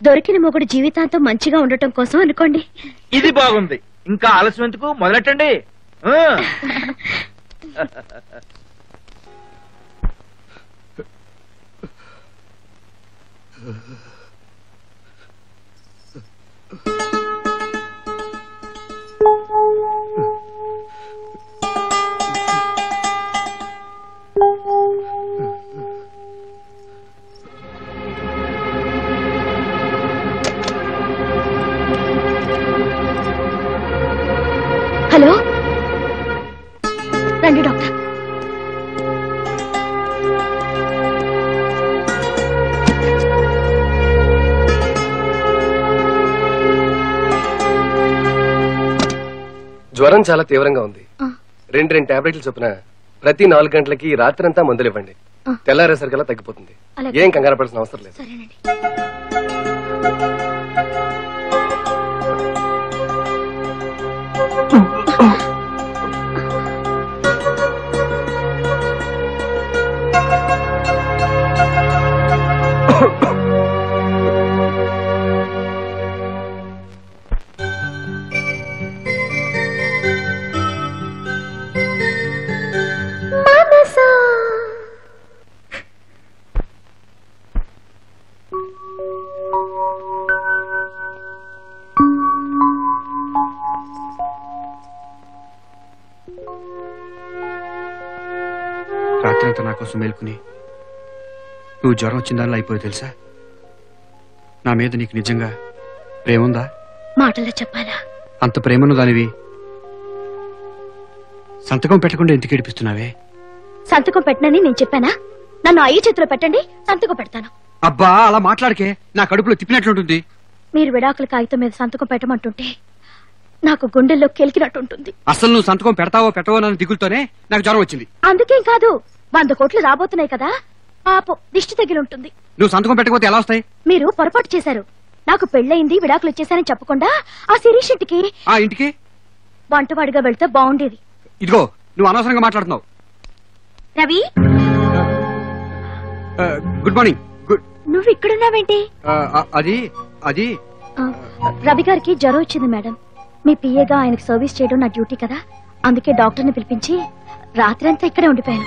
దొరికిన మొగుడు జీవితాంతం మంచిగా ఉండటం కోసం అనుకోండి. ఇది బాగుంది. ఇంకా ఆలస్యం ఎందుకు, మొదలెట్టండి. హలో, రండి డాక్టర్. జ్వరం చాలా తీవ్రంగా ఉంది. 2 టాబ్లెట్లు చొప్పున ప్రతి 4 గంటలకి రాత్రంతా మందులు ఇవ్వండి. తెల్లారేసరికల్లా తగ్గిపోతుంది. ఏం కంగారు పడాల్సిన అవసరం లేదు. రాత్రంతా నా కోసం మేల్కుని నువ్వు జ్వరం వచ్చిందానిలో అయిపోయి తెలుసా? నా మీద నీకు నిజంగా ప్రేముందా? మాటల్లో చెప్పాలా? అంత ప్రేమను దానివి సంతకం పెట్టకుండా ఎందుకు ఏడిపిస్తున్నావే? సంతకం పెట్టనని నేను చెప్పానా? నన్ను అయ్యి చేతిలో పెట్టండి, సంతకం పెడతాను. అబ్బా, అలా మాట్లాడకే. నా కడుపులో తిప్పినట్లుంటుంది. మీరు విడాకుల కాగితం మీద సంతకం పెట్టమంటుంటే నాకు గుండెల్లో కెలికినట్టుంటుంది. అసలు నువ్వు సంతకం పెడతావో పెట్టవో నన్ను దిగులతోనే నాకు జ్వరం వచ్చింది. అందుకేం కాదు, 100 కోట్లు రాబోతున్నాయి కదా, పాపం దిష్టి తగిలి ఉంటుంది. నువ్వు సంతకం పెట్టకపోతే ఎలా వస్తాయి? మీరు పొరపాటు చేశారు. నాకు పెళ్ళయింది, విడాకులు వచ్చేసానని చెప్పకుండా ఆ శిరీష్ ఇంటికి వంటవాడిగా వెళ్తే బాగుండేది. ఇదిగో, నువ్వు అనవసరంగా మాట్లాడుతున్నావు. Ravi, good morning. నువ్వు ఇక్కడున్నావేంటి? అది రవి గారికి జ్వరం వచ్చింది మేడం. మీ పిఏగా ఆయనకు సర్వీస్ చేయడం నా డ్యూటీ కదా, అందుకే డాక్టర్ని పిలిపించి రాత్రంతా ఇక్కడే ఉండిపోయాను.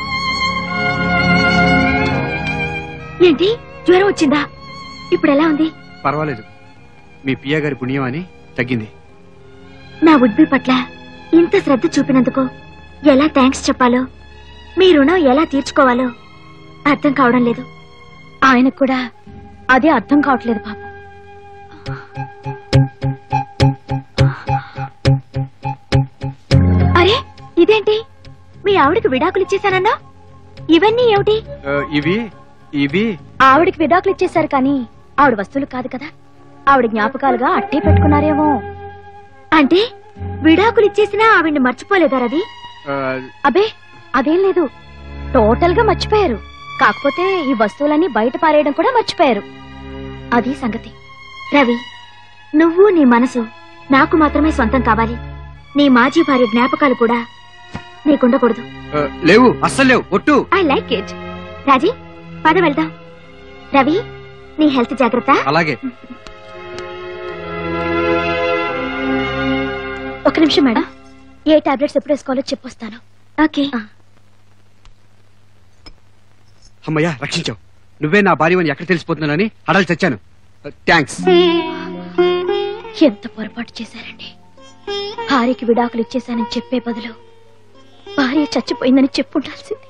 ఏంటి, జ్వరం వచ్చిందా? ఇప్పుడు ఎలా ఉంది? పర్వాలేదు. మీ పియ్య గారి పుణ్యం అని తగ్గింది. నా ఉడ్బి పట్ల ఇంత శ్రద్ధ చూపినందుకు ఎలా థ్యాంక్స్ చెప్పాలో, మీ రుణం ఎలా తీర్చుకోవాలో అర్థం కావడం లేదు. ఆయనకు కూడా అదే అర్థం కావట్లేదు పాపం. అరే, ఇదేంటి? మీ ఆవిడకి విడాకులు ఇచ్చేశానన్నా? ఇవన్నీ ఏమిటి? ఇవి ఆవిడకి విడాకులు ఇచ్చేశారు కానీ ఆవిడ వస్తువులు కాదు కదా, ఆవిడ జ్ఞాపకాలుగా అట్టే పెట్టుకున్నారేమో. అంటే విడాకులు ఇచ్చేసినా ఆవిడ్ని మర్చిపోలేదా రవి? అబే, అదేం లేదు, టోటల్ గా మర్చిపోయారు. కాకపోతే ఈ వస్తువులన్నీ బయట పారేయడం కూడా మర్చిపోయారు. అది సంగతి. రవి, నువ్వు నీ మనసు నాకు మాత్రమే సొంతం కావాలి. నీ మాజీ భార్య జ్ఞాపకాలు కూడా నీకుండకూడదు. లేవు, అస్సలు లేవు. ఒట్టు. I like it. రాజీ, పద వెళ్దాం. రవి, నీ హెల్త్ జాగ్రత్త. అలాగే. ఒక నిమిషం మేడం, ఏ టాబ్లెట్స్ ఎప్పుడు వేసుకోవాలో చెప్పొస్తాను. ఓకే. అమ్మయ్యా, రక్షించావు. నువ్వే నా భార్యని ఎక్కడ తెలిసిపోతున్నానని హడాలు తెచ్చాను. థ్యాంక్స్. ఎంత పొరపాటు చేశారండి. భార్యకి విడాకులు ఇచ్చేశానని చెప్పే బదులు భార్య చచ్చిపోయిందని చెప్పుండాల్సింది.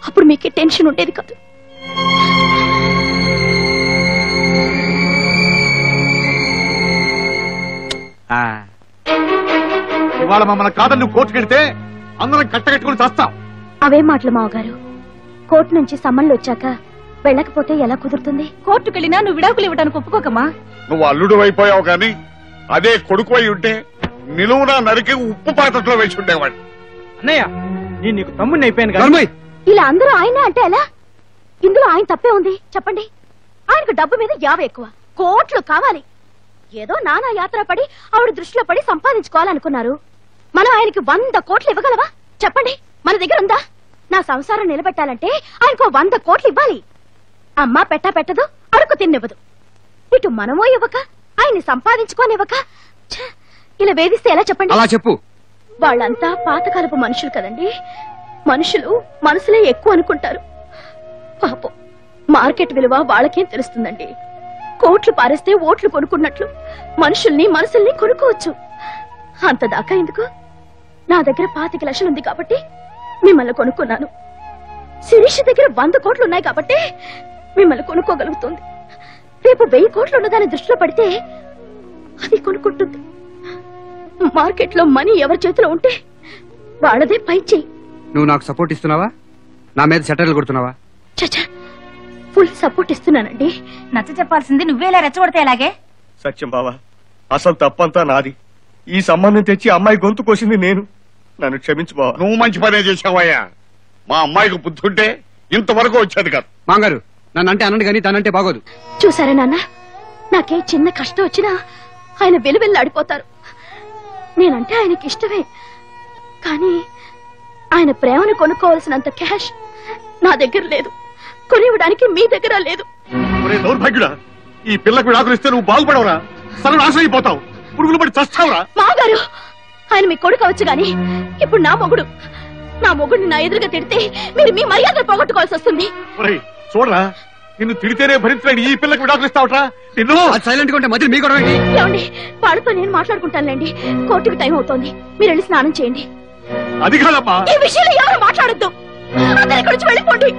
అప్పుడు మీకే టెన్షన్ ఉండేది కాదు. ఇవాళ మమ్మల్ని కాదని నువ్వు కోర్టుకెడితే అందరం కట్టగట్టుకుని చస్తాం. అవే మాటలు మావగారు. కోర్టు నుంచి సమ్మన్లు వచ్చాక వెళ్ళకపోతే ఎలా కుదురుతుంది? కోర్టుకెళ్ళినా నువ్వు విడాకులు ఇవ్వడానికి ఒప్పుకోకమ్మా. నువ్వు అల్లుడు అయిపోయావు కానీ అదే కొడుకు అయి ఉంటే నిలువునా నరికి ఉప్పు పాత్రలో వేసి ఉండేవాడు. అన్నయ్య, నేను నీకు తమ్ముడిని అయిపోయాను. ఇలా అందరూ ఆయన అంటే ఎలా? ఇందులో ఆయన తప్పే ఉంది చెప్పండి. ఆయనకు డబ్బు మీద 50 ఎక్కువ, కోట్లు కావాలి. ఏదో నానా యాత్ర పడి ఆవిడ దృష్టిలో పడి సంపాదించుకోవాలనుకున్నారు. మనం ఆయనకి 100 కోట్లు ఇవ్వగలవా చెప్పండి? మన దగ్గర ఉందా? నా సంసారం నిలబెట్టాలంటే ఆయనకు 100 కోట్లు ఇవ్వాలి. అమ్మ పెట్టా పెట్టదు, అడుగు తిన్నివ్వదు. ఇటు మనమో ఇవ్వక ఆయన్ని సంపాదించుకోనివ్వక ఛ, ఇలా వేధిస్తే ఎలా చెప్పండి? అలా చెప్పు. వాళ్ళంతా పాతకాలపు మనుషులు కదండి. మనుషులు మనసులే ఎక్కువ అనుకుంటారు. పాపం మార్కెట్ విలువ వాళ్ళకేం తెలుస్తుందండి. కోట్లు పారేస్తే ఓట్లు కొనుక్కున్నట్లు మనుషుల్ని మనసుల్ని కొనుక్కోవచ్చు. అంతదాకా ఎందుకు? నా దగ్గర 25 లక్షలు ఉంది కాబట్టి మిమ్మల్ని కొనుక్కున్నాను. శిరీష్ దగ్గర 100 కోట్లు ఉన్నాయి కాబట్టి మిమ్మల్ని కొనుక్కోగలుగుతుంది. రేపు 1000 కోట్లు ఉన్నదాన్ని దృష్టిలో పడితే అది కొనుక్కుంటుంది. మార్కెట్ లో మనీ ఎవరి చేతిలో ఉంటే వాళ్ళదే పై చెయ్యి. నువ్వు నాకు సపోర్ట్ ఇస్తున్నావా? నా మీద సెటర్లు కొడుతున్నావా? చచ్చా, ఫుల్ సపోర్ట్ ఇస్తున్నానండి. నచ్చ చెప్పాల్సింది నువ్వేలా రెచ్చగొడితే ఎలాగే? సత్యం బావా, అసలు తప్పంతా నాది. ఈ సంబంధం తెచ్చి అమ్మాయి గొంతు కోసింది నేను. నన్ను క్షమించు బావా. నువ్వు మంచి పనే చేసావయ్యా. మా అమ్మాయికి బుద్ధి ఉంటే ఇంతవరకు వచ్చేది కాదు. మాంగారు, నన్ను అంటే అనండి కానీ తనంటే బాగోదు. చూసారా నాన్న, నాకే చిన్న కష్టం వచ్చినా ఆయన వెలువెల్లాడిపోతారు. నేనంటే ఆయనకి ఇష్టమే, కానీ ఆయన ప్రేమను కొనుక్కోవాల్సినంత క్యాష్ నా దగ్గర లేదు. కొనివ్వడానికి మీ దగ్గర లేదు. ఒరే దౌర్భాగ్యుడా, ఈ పిల్లకు విడాకులు ఇస్తే నువ్వు బాగుపడవురా, సర్వనాశనం అయిపోతావు, పురుగులు పడి చస్తావురా. మాగారు, ఆయన మీ కొడుకు అవచ్చు గాని ఇప్పుడు నా మొగుడు. నా మొగుడిని నా ఎదురుగా తిడితే మీరు మీ మర్యాదలు పోగొట్టుకోవాల్సి వస్తుంది. ఒరేయ్ చూడరా, నిన్ను తిడితేనే భరించలేడు ఈ పిల్లకు విడాకులు ఇస్తావట్రా నిన్ను. సైలెంట్ గా ఉంటే మధ్య మీ గొడవ ఏంటి? ఏమండి, వాళ్ళతో నేను మాట్లాడుకుంటానులేండి. కోర్టుకు టైం అవుతోంది, మీరు వెళ్ళి స్నానం చేయండి. అది కాదమ్మా. ఈ విషయంలో ఎవరు మాట్లాడొద్దు. అందరి ఇక్కడి నుంచి వెళ్ళిపోండి.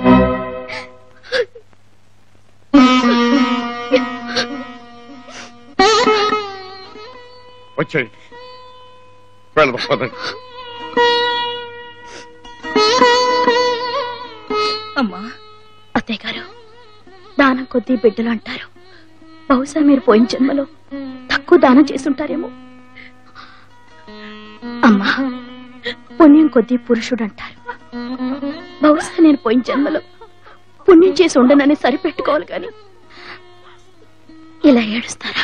వచ్చాయి వెళ్దాం పదండి. అమ్మా, అత్తయ్య గారు, దానం కొద్దీ బిడ్డలు అంటారు. బహుశా మీరు పోయిన జన్మలో తక్కువ దానం చేసుంటారేమో. అమ్మా, పుణ్యం కొద్దీ పురుషుడు అంటారు. బహుశా నేను పోయిన జన్మలో పుణ్యం చేసి ఉండనని సరిపెట్టుకోవాలి కాని ఇలా ఏడుస్తారా?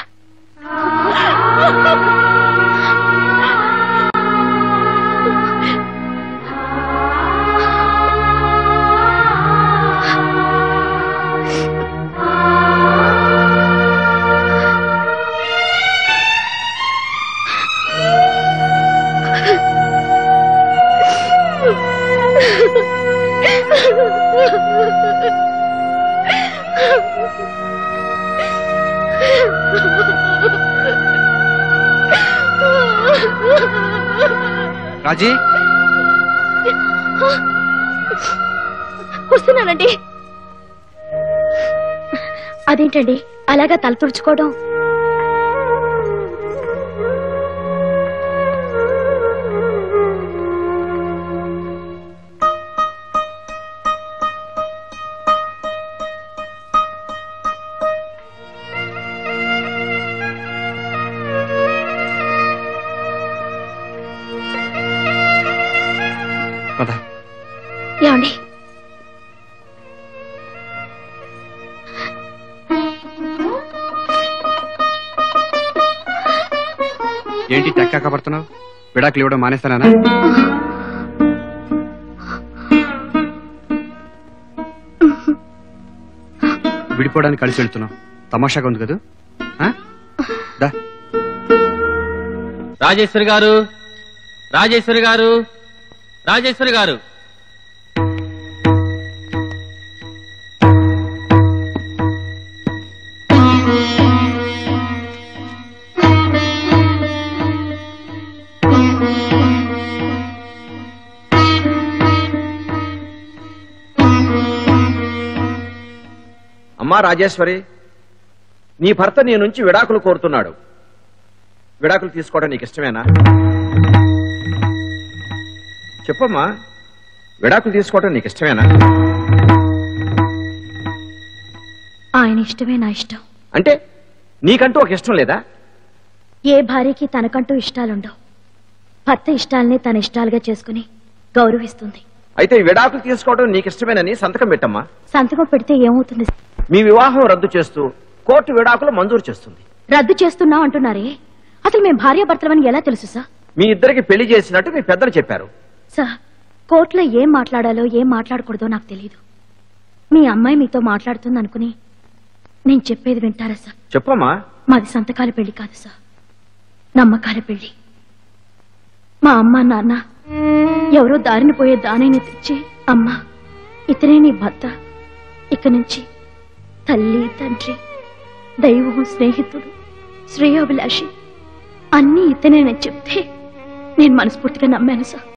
రాజీ, వస్తున్నానండి. అదేంటండి అలాగా తల తుడుచుకోవడం? పద. ఏమండి, ఏంటి తెక్కాక పడుతున్నావు? విడాకులు ఇవ్వడం మానేస్తానా? విడిపోవడానికి కలిసి వెళ్తున్నావు. తమాషాగా ఉంది కదా? దా. రాజేశ్వరి గారు, రాజేశ్వరి గారు, రాజేశ్వరి గారు. అమ్మా రాజేశ్వరి, నీ భర్త నీ నుంచి విడాకులు కోరుతున్నాడు. విడాకులు తీసుకోవడం నీకు ఇష్టమేనా? చెప్పమ్మా, విడాకులు తీసుకోవడం నీకు ఇష్టమేనా? ఆయన ఇష్టమే నా ఇష్టం. అంటే నీకంటూ ఒక ఇష్టం లేదా? ఏ భార్యకి తనకంటూ ఇష్టాలుండవు. భర్త ఇష్టాలని తన ఇష్టాలుగా చేసుకుని గౌరవిస్తుంది. అయితే విడాకులు తీసుకోవడం నీకు ఇష్టమేనని సంతకం పెట్టమ్మా. సంతకం పెడితే ఏమవుతుంది? మీ వివాహం రద్దు చేస్తూ కోర్టు విడాకులు మంజూరు చేస్తుంది. రద్దు చేస్తున్నాం అంటున్నారే, అసలు మేము భార్యాభర్తలమని ఎలా తెలుసు సార్? మీ ఇద్దరికి పెళ్లి చేసినట్టు మీ పెద్దలు చెప్పారు. సార్, కోర్టులో ఏం మాట్లాడాలో ఏం మాట్లాడకూడదో నాకు తెలియదు. మీ అమ్మాయి మీతో మాట్లాడుతుంది అనుకుని నేను చెప్పేది వింటారా సార్? చెప్పమ్మా. మాది సంతకాల పెళ్లి కాదు సార్, నమ్మకాల పెళ్లి. మా అమ్మ నాన్న ఎవరో దారిని పోయే దానైనా తెచ్చి, అమ్మా ఇతనే నీ భర్త, ఇక నుంచి తల్లి తండ్రి దైవం స్నేహితుడు శ్రేయోభిలాషి అన్నీ ఇతనేనని చెప్తే నేను మనస్ఫూర్తిగా నమ్మాను సార్.